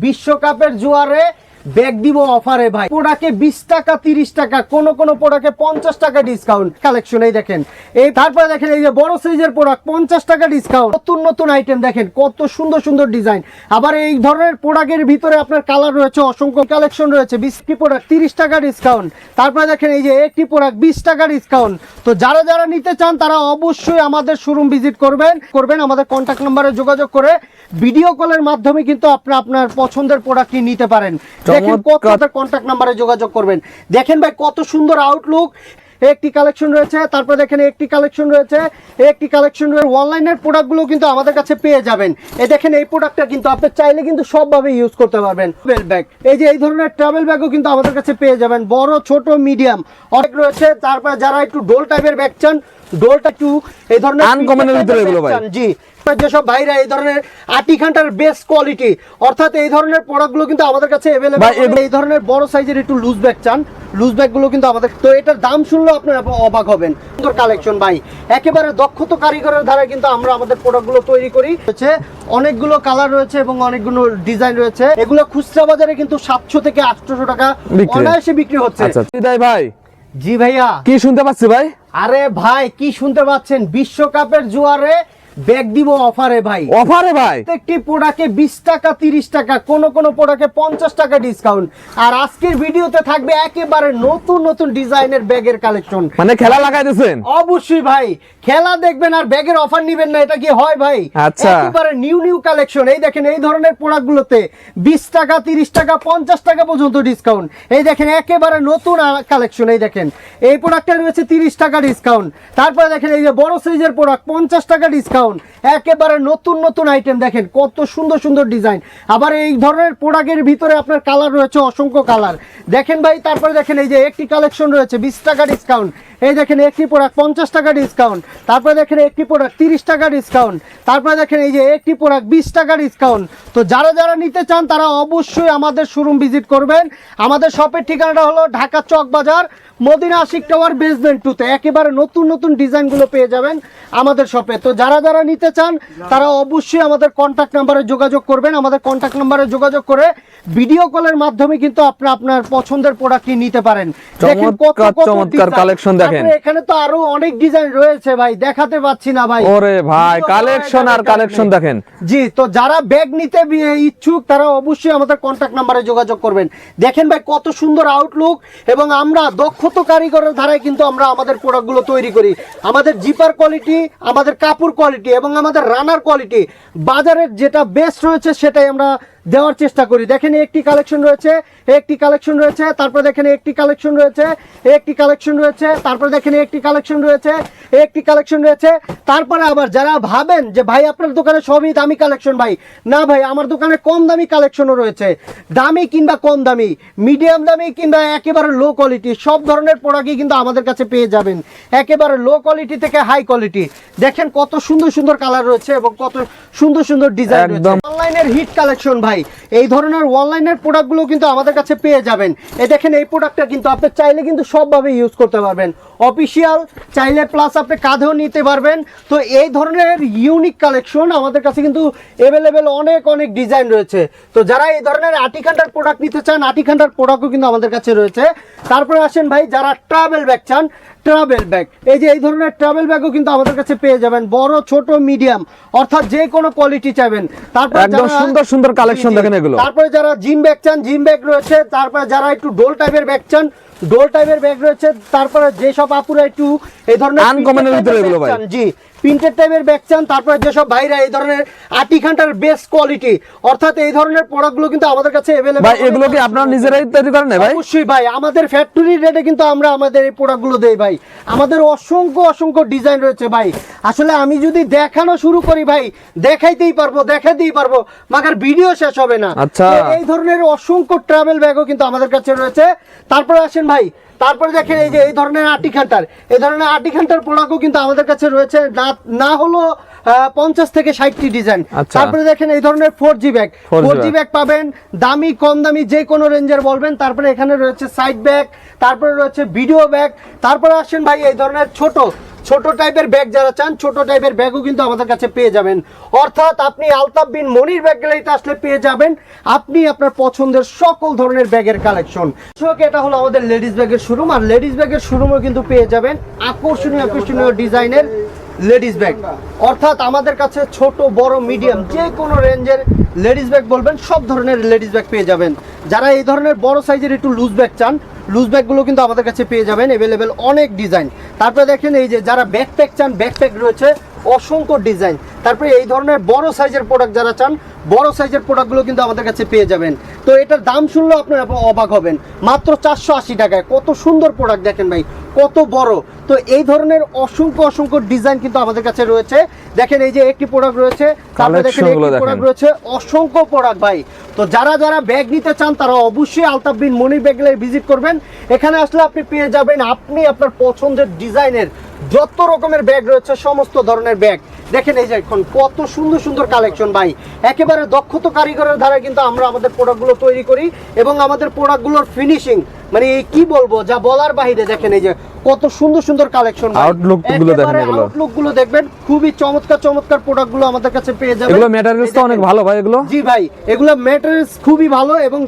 বিশ্বকাপের জোয়ারে ব্যাগ দিব অফারে ভাই। প্রোডাক্টে 20 টাকা 30 টাকা, কোন কোন প্রোডাক্টে 50 টাকা ডিসকাউন্ট কালেকশন। এই দেখেন, এই তারপরে দেখেন এই যে বড় সাইজের প্রোডাক্ট 50 টাকা ডিসকাউন্ট। নতুন নতুন আইটেম দেখেন, কত সুন্দর সুন্দর ডিজাইন। আবার এই ধরনের প্রোডাক্টের ভিতরে আপনার কালার রয়েছে, অসংখ্য কালেকশন রয়েছে। 20টি প্রোডাক্ট 30 টাকা ডিসকাউন্ট। তারপরে দেখেন এই যে একটি প্রোডাক্ট 20 টাকা ডিসকাউন্ট। তো যারা যারা নিতে চান তারা অবশ্যই আমাদের শোরুম ভিজিট করবেন আমাদের কন্ট্যাক্ট নম্বরে যোগাযোগ করে ভিডিও কলের মাধ্যমে কিন্তু আপনার পছন্দের প্রোডাক্টটি নিতে পারেন। দেখেন কত কন্ট্যাক্ট নম্বরে যোগাযোগ করবেন। দেখেন ভাই কত সুন্দর আউটলুক। একটি কালেকশন রয়েছে, তারপর দেখেন একটি কালেকশন রয়েছে, একটি কালেকশন রয়েছে। অনলাইনের প্রোডাক্টগুলো কিন্তু আমাদের কাছে পেয়ে যাবেন। এই দেখেন এই প্রোডাক্টটা কিন্তু আপনি চাইলে কিন্তু সবভাবে ইউজ করতে পারবেন। ট্রাভেল ব্যাগ, এই যে এই ধরনের ট্রাভেল ব্যাগও কিন্তু আমাদের কাছে পেয়ে যাবেন, বড় ছোট মিডিয়াম অনেক রয়েছে। তারপর যারা একটু ডোল টাইপের ব্যাগ চান, ডোলটা একটু এই ধরনের আনকমনের ভিতরে এগুলো ভাই। জি, যেসব ভাইরা এই ধরনের 8 ঘন্টার বেস্ট কোয়ালিটি, অর্থাৎ এই ধরনের প্রোডাক্টগুলো কিন্তু আমাদের কাছে अवेलेबल। এই ধরনের বড় সাইজের একটু লুজ ব্যাগ চান, লুজ ব্যাগগুলো কিন্তু আমাদের, তো এটার দাম শুনলে আপনারা অবাক হবেন। সুন্দর কালেকশন ভাই, একেবারে দক্ষত কারিগরের দ্বারা কিন্তু আমরা আমাদের প্রোডাক্টগুলো তৈরি করি। হচ্ছে অনেকগুলো কালার রয়েছে এবং অনেকগুলো ডিজাইন রয়েছে। এগুলো খুচরা বাজারে কিন্তু 700 থেকে 800 টাকা অনায়াসে বিক্রি হচ্ছে। আচ্ছা ভাই। জি ভাইয়া, কি শুনতে পাচ্ছি ভাই? আরে ভাই কি শুনতে পাচ্ছেন, বিশ্বকাপের জোয়ারে ব্যাগ দিব অফারে ভাই। অফারে ভাই, প্রত্যেকটি প্রোডাক্টে 20 টাকা 30 টাকা, কোন কোন প্রোডাক্টে 50 টাকা ডিসকাউন্ট। আর আজকের ভিডিওতে থাকবে একেবারে নতুন নতুন ডিজাইনের ব্যাগের কালেকশন। মানে খেলা লাগাই দিয়েছেন? অবশ্যই ভাই, খেলা দেখবেন আর ব্যাগের অফার নেবেন না, এটা কি হয় ভাই? আচ্ছা, একেবারে নিউ কালেকশন। এই দেখেন এই ধরনের প্রোডাক্টগুলোতে 20 টাকা 30 টাকা 50 টাকা পর্যন্ত ডিসকাউন্ট। এই দেখেন একেবারে নতুন কালেকশন। এই দেখেন এই প্রোডাক্টটা রয়েছে 30 টাকা ডিসকাউন্ট। তারপরে দেখেন এই যে বড় সাইজের প্রোডাক্ট 50 টাকা ডিসকাউন্ট। একেবারে নতুন নতুন আইটেম দেখেন, কত সুন্দর সুন্দর ডিজাইন। আবার এই ধরনের প্রোডাক্টের ভিতরে আপনার কালার রয়েছে, অসংখ্য কালার দেখেন ভাই। তারপরে দেখেন এই যে একটি কালেকশন রয়েছে 20 টাকা ডিসকাউন্ট। এই দেখেন একটি প্রোডাক্ট 50 টাকা ডিসকাউন্ট। তারপরে দেখেন একটি প্রোডাক্ট 30 টাকা ডিসকাউন্ট। তারপরে দেখেন এই যে একটি প্রোডাক্ট 20 টাকা ডিসকাউন্ট। তো যারা যারা নিতে চান তারা অবশ্যই আমাদের শোরুম ভিজিট করবেন। আমাদের শপের ঠিকানাটা হলো ঢাকা চক বাজার, মদিনা আশিক টাওয়ার বেসমেন্ট 2-তে। একেবারে নতুন নতুন ডিজাইনগুলো পেয়ে যাবেন আমাদের শপে। তো যারা যারা নিতে চান তারা অবশ্যই আমাদের কন্ট্যাক্ট নাম্বারে যোগাযোগ করবেন। আমাদের কন্ট্যাক্ট নাম্বারে যোগাযোগ করে ভিডিও কলের মাধ্যমে কিন্তু আপনার পছন্দের প্রোডাক্টটি নিতে পারেন। দেখেন কত চমৎকার কালেকশন দেখেন। এখানে তো আরো অনেক ডিজাইন রয়েছে ভাই, দেখাতে পাচ্ছি না ভাই। ওরে ভাই, কালেকশন আর কালেকশন দেখেন। জি, তো যারা ব্যাগ নিতে ইচ্ছুক তারা অবশ্যই আমাদের কন্ট্যাক্ট নাম্বারে যোগাযোগ করবেন। দেখেন ভাই কত সুন্দর আউটলুক, এবং আমরা দক্ষত কারিগরের ধারায় কিন্তু আমরা আমাদের প্রোডাক্টগুলো তৈরি করি। আমাদের জিপার কোয়ালিটি, আমাদের কাপড় কোয়ালিটি এবং আমাদের রানার কোয়ালিটি বাজারের যেটা বেস্ট রয়েছে সেটাই আমরা দেওয়ার চেষ্টা করি। দেখেন একটি কালেকশন রয়েছে, একটি কালেকশন রয়েছে। তারপর দেখেন একটি কালেকশন রয়েছে, একটি কালেকশন রয়েছে। তারপর দেখেন একটি কালেকশন রয়েছে, একটি কালেকশন রয়েছে। তারপরে আবার যারা ভাবেন যে ভাই আপনার দোকানে সবই দামি কালেকশন, ভাই না ভাই, আমার দোকানে কম দামি কালেকশনও রয়েছে। দামি কিংবা কম দামি, মিডিয়াম দামি কিংবা একেবারে লো কোয়ালিটি, সব ধরনের প্রোডাক্টই কিন্তু আমাদের কাছে পেয়ে যাবেন। একেবারে লো কোয়ালিটি থেকে হাই কোয়ালিটি। দেখেন কত সুন্দর সুন্দর কালার রয়েছে এবং কত সুন্দর সুন্দর ডিজাইন রয়েছে। অনলাইনের হিট কালেকশন ভাই, এই ধরনের অনলাইনের প্রোডাক্টগুলো কিন্তু আমাদের কাছে পেয়ে যাবেন। এই দেখেন এই প্রোডাক্টটা কিন্তু আপনি চাইলে কিন্তু সবভাবে ইউজ করতে পারবেন। অফিসিয়াল চাইলে প্লাস আপনি কাঁধেও নিতে পারবেন। তো এই ধরনের ইউনিক কালেকশন আমাদের কাছে কিন্তু अवेलेबल অনেক অনেক ডিজাইন রয়েছে। তো যারা এই ধরনের 8 ঘন্টার প্রোডাক্ট নিতে চান, 8 ঘন্টার প্রোডাক্টও কিন্তু আমাদের কাছে রয়েছে। তারপরে আসেন ভাই যারা ট্রাভেল ব্যাগ চান, ট্রাভেল ব্যাগ, এই যে এই ধরনের ট্রাভেল ব্যাগও কিন্তু আমাদের কাছে পেয়ে যাবেন, বড় ছোট মিডিয়াম, অর্থাৎ যে কোনো কোয়ালিটি চাইবেন। তারপর একদম সুন্দর সুন্দর কালেকশন দেখেন এগুলো। তারপরে যারা জিম ব্যাগ চান, জিম ব্যাগ রয়েছে। তারপরে যারা একটু ডোল টাইপের ব্যাগ চান, ডোল টাইপের ব্যাগ রয়েছে। তারপরে যেসব আপুরা একটু এই ধরনের আনকমনের ভিতরে এগুলো ভাই, জি প্রিন্টেড টাইপের ব্যাগ চান। তারপরে যেসব ভাইরা এই ধরনের 8 ঘন্টার বেস্ট কোয়ালিটি, অর্থাৎ এই ধরনের প্রোডাক্টগুলো কিন্তু আমাদের কাছে अवेलेबल। ভাই এগুলো কি আপনারা নিজেরাই তৈরি করেন না ভাই? অবশ্যই ভাই, আমাদের ফ্যাক্টরি রেটে কিন্তু আমরা আমাদের এই প্রোডাক্টগুলো দেই ভাই। আমাদের অসংখ্য অসংখ্য ডিজাইন রয়েছে ভাই। আসলে আমি যদি দেখানো শুরু করি ভাই, দেখাইতেই পারবো মাগার ভিডিও শেষ হবে না। আচ্ছা, এই ধরনের অসংখ্য ট্রাভেল ব্যাগও কিন্তু আমাদের কাছে রয়েছে। তারপরে আসেন ভাই, তারপরে দেখেন এই যে এই ধরনের 8 ঘন্টার, এই ধরনের 8 ঘন্টার প্রোডাক্টও কিন্তু আমাদের কাছে রয়েছে, না হলো 50 থেকে 60টি ডিজাইন। তারপরে দেখেন এই ধরনের 4G ব্যাগ, 4G ব্যাগ পাবেন, দামি কম দামি যে কোনো রেঞ্জের বলবেন। তারপরে এখানে রয়েছে সাইড ব্যাগ, তারপরে রয়েছে ভিডিও ব্যাগ। তারপরে আসেন ভাই এই ধরনের ছোট ছোট টাইপের ব্যাগ যারা চান, ছোট টাইপের ব্যাগও কিন্তু আমাদের কাছে পেয়ে যাবেন। অর্থাৎ আপনি আলতাফ বিন মনির ব্যাগ গ্যালারিতে আসলে পেয়ে যাবেন আপনি আপনার পছন্দের সকল ধরনের ব্যাগের কালেকশন। এটা হলো আমাদের লেডিস ব্যাগের শোরুম, আর লেডিস ব্যাগের শোরুমও কিন্তু পেয়ে যাবেন আকর্ষণীয় আকর্ষণীয় ডিজাইনের লেডিস ব্যাগ। অর্থাৎ আমাদের কাছে ছোট বড় মিডিয়াম যে কোনো রেঞ্জের লেডিস ব্যাগ বলবেন সব ধরনের লেডিস ব্যাগ পেয়ে যাবেন। যারা এই ধরনের বড় সাইজের একটু লুজ ব্যাগ চান, লুজ ব্যাগগুলো কিন্তু আমাদের কাছে পেয়ে যাবেন, অ্যাভেলেবেল অনেক ডিজাইন। তারপরে দেখেন এই যে যারা ব্যাকপ্যাক চান, ব্যাকপ্যাক রয়েছে অসংখ্য ডিজাইন। তারপরে এই ধরনের বড় সাইজের প্রোডাক্ট যারা চান, বড় সাইজের প্রোডাক্টগুলো কিন্তু আমাদের কাছে পেয়ে যাবেন। তো এটার দাম শুনলেও আপনারা অবাক হবেন, মাত্র 480 টাকায়। কত সুন্দর প্রোডাক্ট দেখেন ভাই, কত বড়। তো এই ধরনের অসংখ্য অসংখ্য ডিজাইন কিন্তু আমাদের কাছে রয়েছে। দেখেন এই যে একটি প্রোডাক্ট রয়েছে, তারপরে দেখেন একটি প্রোডাক্ট রয়েছে, অসংখ্য প্রোডাক্ট ভাই। তো যারা যারা ব্যাগ নিতে চান তারা অবশ্যই আলতাফ বিন মনির ব্যাগ গ্যালারি ভিজিট করবেন। এখানে আসলে আপনি পেয়ে যাবেন আপনি আপনার পছন্দের ডিজাইনের যত রকমের ব্যাগ রয়েছে, সমস্ত ধরনের ব্যাগ। দেখেন এই যে এখন কত সুন্দর সুন্দর কালেকশন ভাই, একেবারে দক্ষতা কারিগরের দ্বারা কিন্তু আমরা আমাদের প্রোডাক্টগুলো তৈরি করি, এবং আমাদের প্রোডাক্টগুলোর ফিনিশিং মানে কি বলবো, যা বলার বাইরে। দেখেন এই যে কত সুন্দর সুন্দর কালেকশন, আউটলুক গুলো দেখেন, এগুলো আউটলুক গুলো দেখবেন, খুবই চমৎকার চমৎকার প্রোডাক্টগুলো আমাদের কাছে পেয়ে যাবেন। এগুলো ম্যাটেরিয়ালস তো অনেক ভালো ভাই এগুলো। জি ভাই, এগুলো ম্যাটেরিয়ালস খুবই ভালো, এবং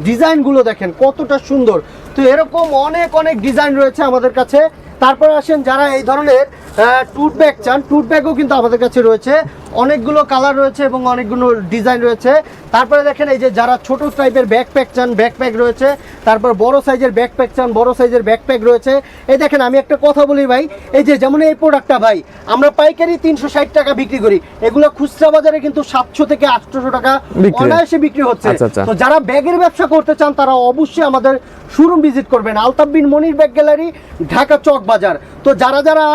ডিজাইন গুলো দেখেন কতটা সুন্দর। তো এরকম অনেক অনেক ডিজাইন রয়েছে আমাদের কাছে। তারপর আসেন যারা এই ধরনের টুট ব্যাগ চান, টুট ব্যাগও কিন্তু আমাদের কাছে রয়েছে, অনেকগুলো কালার রয়েছে এবং অনেকগুলো ডিজাইন রয়েছে। তারপরে দেখেন এই যে যারা ছোট টাইপের ব্যাকপ্যাক চান, ব্যাকপ্যাক রয়েছে। তারপর বড় সাইজের ব্যাকপ্যাক চান, বড় সাইজের ব্যাকপ্যাক রয়েছে। এই দেখেন আমি একটা কথা বলি ভাই, এই যে যেমন এই প্রোডাক্টটা ভাই আমরা পাইকারি 360 টাকা বিক্রি করি, এগুলো খুচরা বাজারে কিন্তু 700 থেকে 800 টাকা অনায়াসে বিক্রি হচ্ছে। তো যারা ব্যাগের ব্যবসা করতে চান তারা অবশ্যই আমাদের শোরুম ভিজিট করবেন, আলতাফ বিন মনির ব্যাগ গ্যালারি, ঢাকা চক বাজার। তো যারা যারা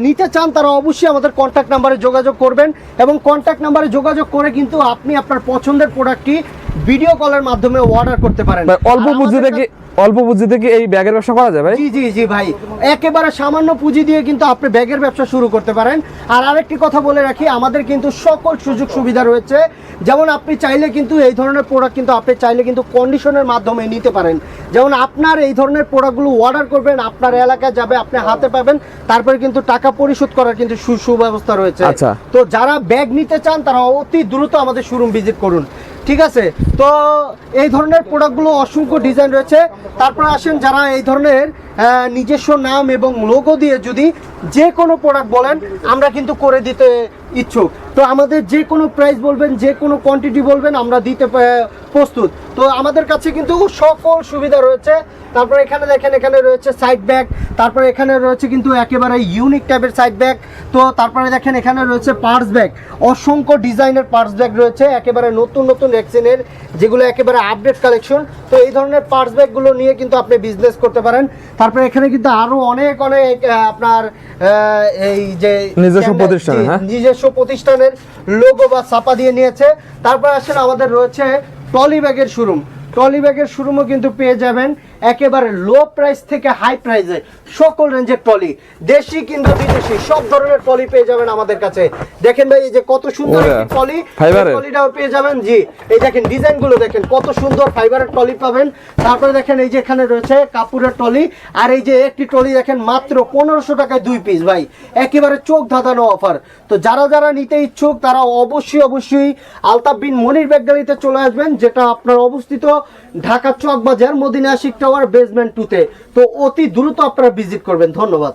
নিতে চান তারা অবশ্যই আমাদের কন্ট্যাক্ট নাম্বারে যোগাযোগ করবেন, এবং কন্ট্যাক্ট নাম্বারে যোগাযোগ করে কিন্তু আপনি আপনার পছন্দের প্রোডাক্টটি ভিডিও কলের মাধ্যমে অর্ডার করতে পারেন। অল্প পুঁজিতে কি এই ব্যাগের ব্যবসা করা যায় ভাই? জি জি জি ভাই, একেবারে সামান্য পুঁজি দিয়ে কিন্তু আপনি ব্যাগের ব্যবসা শুরু করতে পারেন। আর আরেকটি কথা বলে রাখি, আমাদের কিন্তু সকল সুযোগ সুবিধা রয়েছে। যেমন আপনি চাইলে কিন্তু এই ধরনের প্রোডাক্ট কিন্তু আপনি চাইলে কিন্তু কন্ডিশনের মাধ্যমে নিতে পারেন। যেমন আপনার এই ধরনের প্রোডাক্টগুলো অর্ডার করবেন, আপনার এলাকায় যাবে, আপনি হাতে পাবেন, তারপরে কিন্তু টাকা পরিশোধ করার কিন্তু সুব্যবস্থা রয়েছে। তো যারা ব্যাগ নিতে চান তারা অতি দ্রুত আমাদের শোরুম ভিজিট করুন, ঠিক আছে? তো এই ধরনের প্রোডাক্টগুলো অসংখ্য ডিজাইন রয়েছে। তারপর আসেন যারা এই ধরনের নিজস্ব নাম এবং লোগো দিয়ে যদি যে কোনো প্রোডাক্ট বলেন আমরা কিন্তু করে দিতে ইচ্ছুক। তো আমাদের যে কোনো প্রাইস বলবেন, যে কোনো কোয়ান্টিটি বলবেন, আমরা দিতে প্রস্তুত। তো আমাদের কাছে কিন্তু সকল সুবিধা রয়েছে। তারপর এখানে দেখেন, এখানে রয়েছে সাইড ব্যাগ, তারপরে এখানে রয়েছে কিন্তু একেবারে ইউনিক টাইপের সাইড ব্যাগ। তো তারপরে দেখেন এখানে রয়েছে পার্স ব্যাগ, অসংখ্য ডিজাইনের পার্স ব্যাগ রয়েছে, একেবারে নতুন নতুন এক্সেনের, যেগুলো একেবারে আপডেট কালেকশন। তো এই ধরনের পার্স ব্যাগগুলো নিয়ে কিন্তু আপনি বিজনেস করতে পারেন। তারপরে এখানে কিন্তু আরো অনেক অনেক আপনার এই যে নিজস্ব প্রতিষ্ঠানের লোগো বা ছাপা দিয়ে নিয়েছে। তারপর আসেন আমাদের রয়েছে ট্রলি ব্যাগের শোরুম, ট্রলি ব্যাগের শোরুমও কিন্তু পেয়ে যাবেন একেবারে লো প্রাইস থেকে হাই প্রাইসে সকল রেঞ্জের ট্রলি, দেশি কিংবা বিদেশি সব ধরনের ট্রলি পেয়ে যাবেন আমাদের কাছে। দেখেন ভাই এই যে কত সুন্দর একটি ট্রলি, ট্রলিটাও পেয়ে যাবেন। জি, এই দেখেন ডিজাইনগুলো দেখেন কত সুন্দর, ফাইবারের ট্রলি পাবেন। তারপরে দেখেন এই যে এখানে রয়েছে কাপড়ের ট্রলি, আর এই যে একটি ট্রলি দেখেন মাত্র 1500 টাকায় 2 পিস ভাই, একেবারে চোখ ধাঁধানো অফার। তো যারা যারা নিতে ইচ্ছুক তারা অবশ্যই অবশ্যই আলতাফ বিন মনির ব্যাগ গ্যালারিতে চলে আসবেন, যেটা আপনার অবস্থিত ঢাকা চক বাজার, মদিনা আশিক টাওয়ার, বেসমেন্ট 2 তে। তো অতি দ্রুত আপনারা ভিজিট করবেন। ধন্যবাদ।